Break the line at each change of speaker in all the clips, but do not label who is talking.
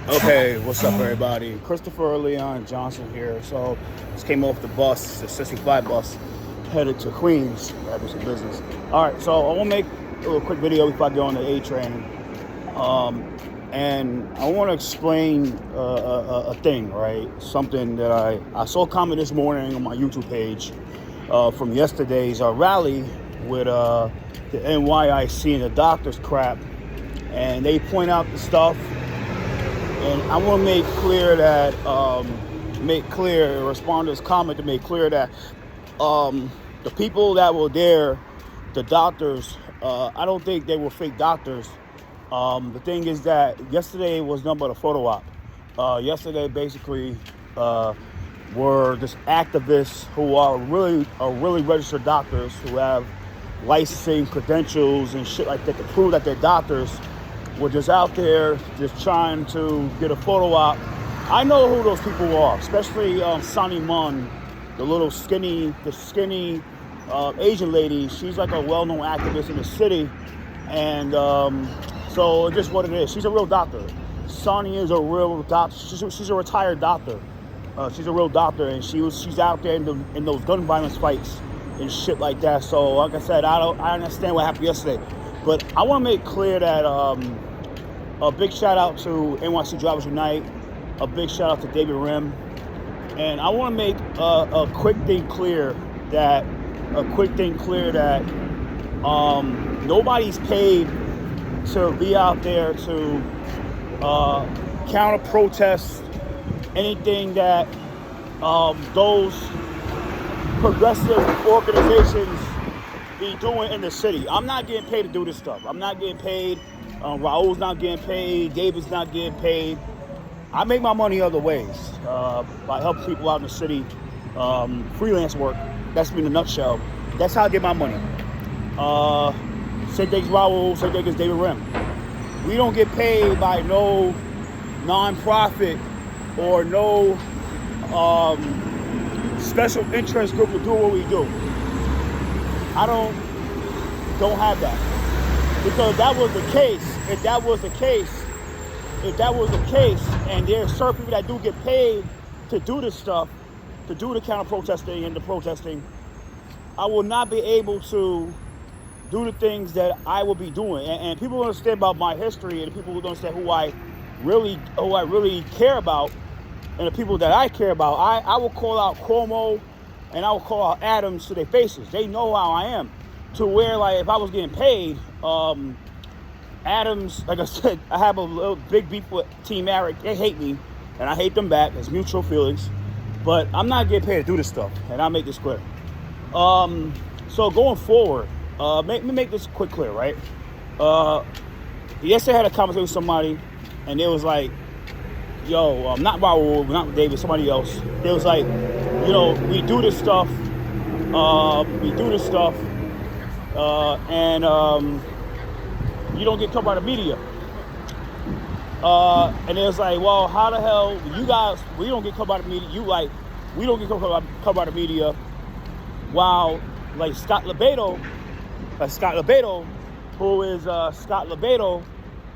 Okay, what's up, everybody? Christopher Leon Johnson here. So, just came off the bus, the 65 bus, headed to Queens, having some business. All right, so I want to make a little quick video before I get on the A train. And I want to explain a thing, right? Something that I saw a comment this morning on my YouTube page from yesterday's rally with the NYIC and the doctors crap. And they point out the stuff. And I want to respond to this comment to make clear that the people that were there, the doctors, I don't think they were fake doctors. The thing is that yesterday was nothing but a photo op. Yesterday, basically, were just activists who are really registered doctors who have licensing credentials and shit like that to prove that they're doctors. We're just out there just trying to get a photo op. I know who those people are, especially Sonny Munn, the skinny Asian lady. She's like a well-known activist in the city. And so just what it is. She's a real doctor. Sonny is a real doctor. She's a retired doctor. She's a real doctor, and she's out there in those gun violence fights and shit like that. So like I said, I understand what happened yesterday. But I want to make clear that a big shout out to NYC Drivers Unite, a big shout out to David Rim, and I want to make a quick thing clear that nobody's paid to be out there to counter protest anything that those progressive organizations be doing in the city. I'm not getting paid to do this stuff. I'm not getting paid. Raul's not getting paid. David's not getting paid. I make my money other ways by helping people out in the city. Freelance work. That's me in a nutshell. That's how I get my money. Same thing as Raul. Same thing as David Rim. We don't get paid by no non-profit or no special interest group to do what we do. I don't have that. Because if that was the case, and there are certain people that do get paid to do this stuff, to do the counter protesting and the protesting, I will not be able to do the things that I will be doing. And people who understand about my history, and people who understand who I really care about, and the people that I care about, I will call out Cuomo and I will call out Adams to their faces. They know how I am. To where, like, if I was getting paid, Adams, like I said, I have a little big beef with Team Eric. They hate me, and I hate them back. It's mutual feelings. But I'm not getting paid to do this stuff, and I'll make this clear. So going forward, let me make this quick clear, right? Yesterday I had a conversation with somebody, and they was like, yo, not Raul, not David, somebody else. They was like, we do this stuff, and you don't get covered by the media. And it was like, well, how the hell you guys, we don't get covered by the media, we don't get covered by the media, while like Scott LeBedo,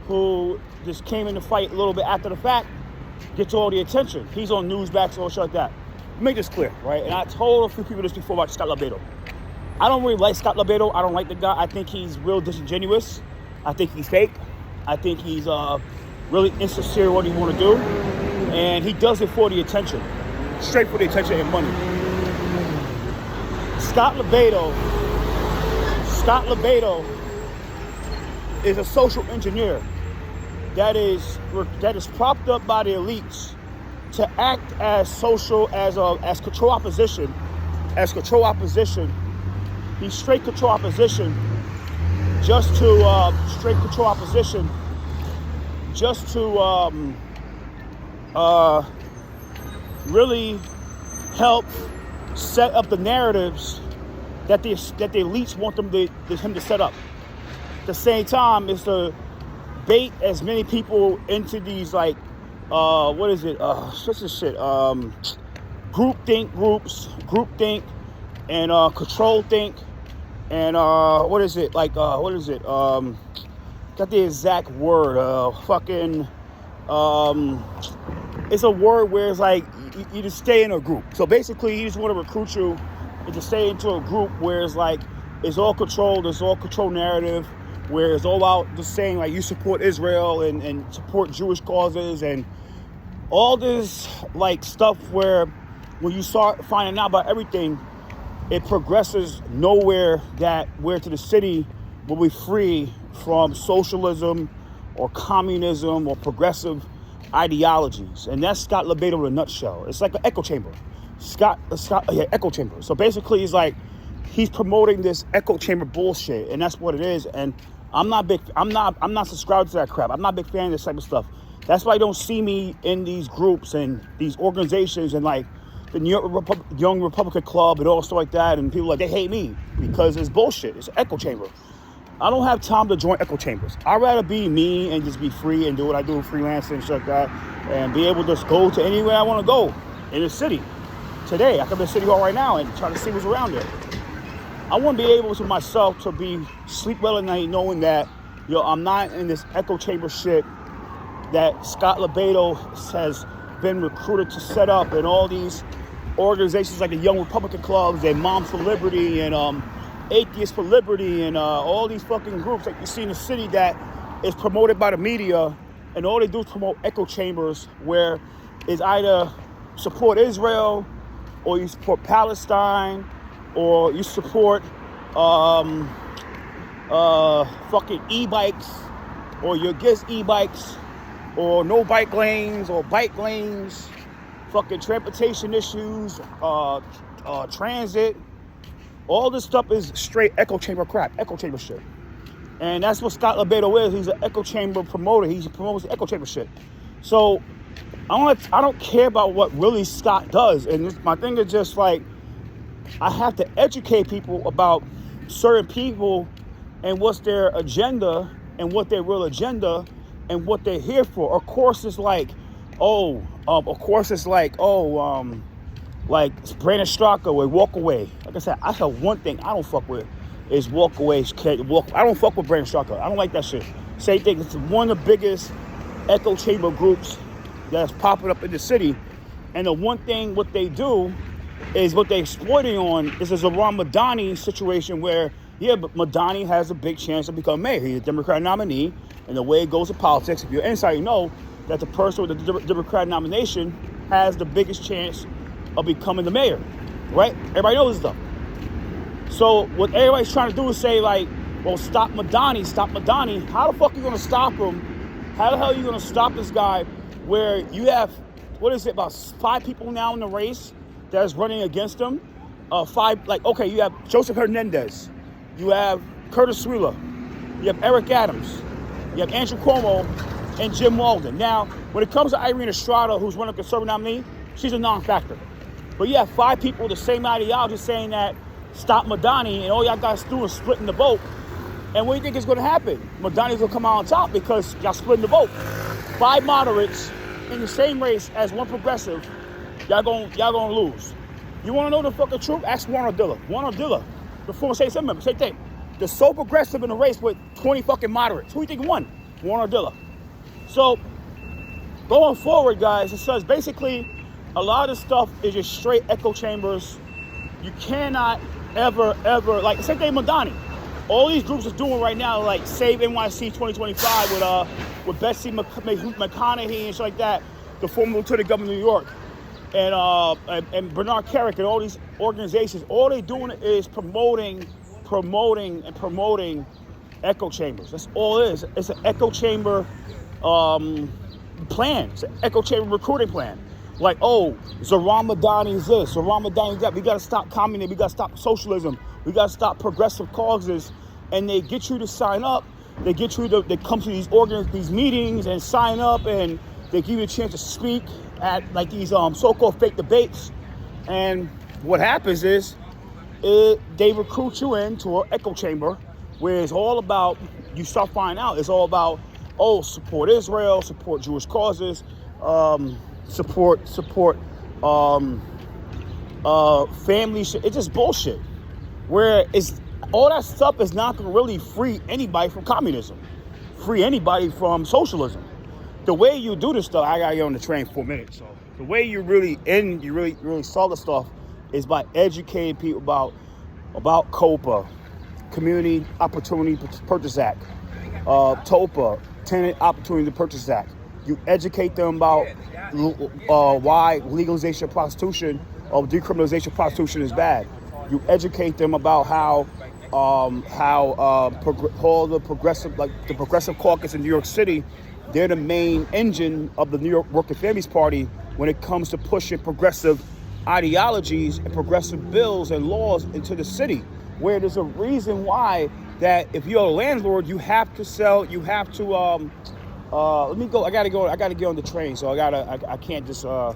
who just came in the fight a little bit after the fact, gets all the attention. He's on Newsmax or shit like that. Make this clear, right? And I told a few people this before about Scott LeBedo. I don't really like Scott LeBedo. I don't like the guy. I think he's real disingenuous. I think he's fake. I think he's really insincere in what he want to do. And he does it for the attention. Straight for the attention and money. Scott LeBedo is a social engineer that is propped up by the elites to act as control opposition. He's straight control opposition, just to really help set up the narratives that the elites want him to set up. At the same time, it's to bait as many people into these what's this shit? Groupthink, and control think, and got the exact word, um, it's a word where it's like you just stay in a group. So basically, he just want to recruit you to stay into a group where it's like it's all controlled, it's all controlled narrative, where it's all about just saying like you support Israel and support Jewish causes and all this like stuff where when you start finding out about everything, it progresses nowhere that where to the city will be free from socialism or communism or progressive ideologies. And that's Scott LeBedo in a nutshell. It's like an echo chamber. Echo chamber. So basically he's like, he's promoting this echo chamber bullshit, and that's what it is. And I'm not subscribed to that crap. I'm not a big fan of this type of stuff. That's why you don't see me in these groups and these organizations and like the Young Republican Club and all stuff like that. And people like, they hate me because it's bullshit. It's an echo chamber. I don't have time to join echo chambers. I'd rather be me and just be free and do what I do, freelancing and shit like that, and be able to just go to anywhere I want to go in the city. Today, I come to the City Hall right now and try to see what's around there. I want to be able to myself to sleep well at night knowing that, I'm not in this echo chamber shit that Scott LeBedo has been recruited to set up, and all these organizations like the Young Republican Clubs and Moms for Liberty and Atheists for Liberty and all these fucking groups that you see in the city that is promoted by the media, and all they do is promote echo chambers where it's either support Israel or you support Palestine or you support fucking e-bikes or you're against e-bikes or no bike lanes or bike lanes, fucking transportation issues, transit. All this stuff is straight echo chamber crap, echo chamber shit. And that's what Scott LeBedo is. He's an echo chamber promoter. He promotes the echo chamber shit. So I don't care about what really Scott does. And my thing is just like, I have to educate people about certain people and what's their agenda and what their real agenda and what they're here for. Of course, it's like, like Brandon Straka would walk away. Like I said, I have one thing I don't fuck with is walk away. I don't fuck with Brandon Straka. I don't like that shit. Same thing. It's one of the biggest echo chamber groups that's popping up in the city. And the one thing what they do is what they're exploiting on is a Zohran Madani situation where, but Madani has a big chance to become mayor. He's a Democratic nominee. And the way it goes to politics, if you're inside, you know that the person with the Democratic nomination has the biggest chance of becoming the mayor, right? Everybody knows this stuff. So what everybody's trying to do is say like, well, stop Madani. How the fuck are you gonna stop him? How the hell are you gonna stop this guy where you have, about 5 people now in the race that's running against him? You have Joseph Hernandez, you have Curtis Sweeler, you have Eric Adams, you have Andrew Cuomo, and Jim Walden. Now, when it comes to Irene Estrada, who's running a conservative nominee, she's a non-factor. But you have 5 people with the same ideology saying that stop Madani, and all y'all guys do is splitting the vote. And what do you think is going to happen? Madani's going to come out on top because y'all splitting the vote. 5 moderates in the same race as one progressive, y'all gonna lose. You want to know the fucking truth? Ask Warren Ardilla. Warren Ardilla, the former state assembly member, same thing. The sole progressive in the race with 20 fucking moderates. Who do you think won? Warren Ardilla. So, going forward, guys, it says basically a lot of stuff is just straight echo chambers. You cannot ever, like, same thing Madani. All these groups are doing right now, like Save NYC 2025 with Betsy McConaughey and shit like that, the former lieutenant governor of New York, and Bernard Kerik and all these organizations. All they doing is promoting echo chambers. That's all it is. It's an echo chamber plan. It's an echo chamber recruiting plan. Like, Zohran Madani is this, Zohran Madani is that. We got to stop communism. We got to stop socialism. We got to stop progressive causes. And they get you to sign up. They get you to, they come to these meetings and sign up, and they give you a chance to speak at like these so-called fake debates. And what happens is they recruit you into an echo chamber where it's all about, you start finding out, it's all about, support Israel, support Jewish causes, support family shit. It's just bullshit. Where it's all that stuff is not going to really free anybody from communism, free anybody from socialism. the way you do this stuff, I gotta get on the train for a minute. So the way you really solve the stuff is by educating people about COPA, Community Opportunity Purchase Act, TOPA, Tenant Opportunity Purchase Act. You educate them about why legalization of prostitution or decriminalization of prostitution is bad. You educate them about how the Progressive Caucus in New York City, they're the main engine of the New York Working Families Party when it comes to pushing progressive ideologies and progressive bills and laws into the city, where there's a reason why that if you're a landlord, you have to sell, you have to, let me go, I gotta get on the train, so I can't just, but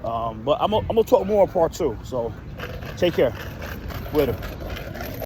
I'm gonna talk more in part 2, so take care, later.